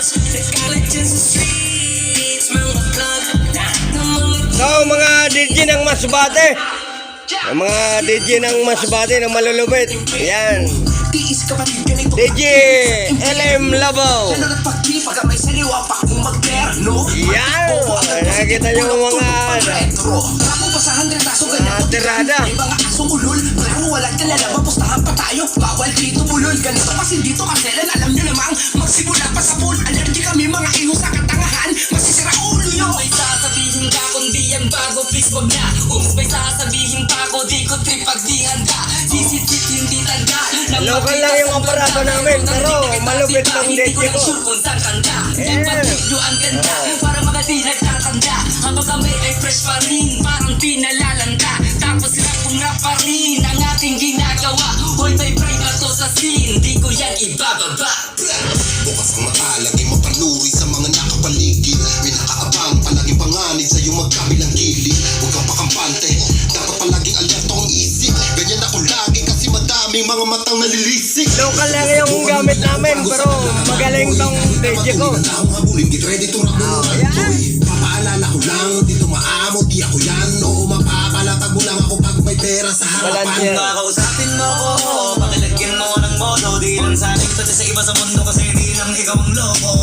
So mga DJ ng Masbate, ang mga DJ ng Masbate na malulupit, yan, DJ LM Labo. Yan, nakikita nyo mga tirada. Wala ka na lang, mapustahan pa tayo. Bawal dito bulol, ganito kasi dito kaselan. Alam nyo namang magsimula pa sa pool. Allergy kami mga iho sa katangahan. Masisira ulo nyo. May sasabihin ka kundi ang bago, please wag na. May sasabihin pa ako, di ko trip pag di handa. Sisit hindi tanda. Local lang yung aparato namin, pero malupit ng DJ ko. Ang ganda, para mga di nagtatanda. Habang kami ay fresh pa rin, parang pinalalanda. Tapos rap pa rin ang ating ginagawa. Hoy, may pride na to sa scene, di ko yan ibababa. Bukas ang mata, laging mapanuri sa mga nakapaligid. May nakaabang, palaging panganib sa iyong magkabilang gilid. Huwag kang pakampante, dapat palaging alertong isip. Ganyan ako lagi kasi madaming mga matang nalilisik. Local lang yung gamit namin, pero magaling tong DJ ko. Get ready to rock papaalala ko lang, dito maamo, di ako yan. Oo, mapapalatag mo lang ako pag may pera sa harapan. Kakausapin mo ko, pakilagyan mo ng modo. Di lang sa akin, pati sa iba sa mundo kasi di lang ikaw ang loko.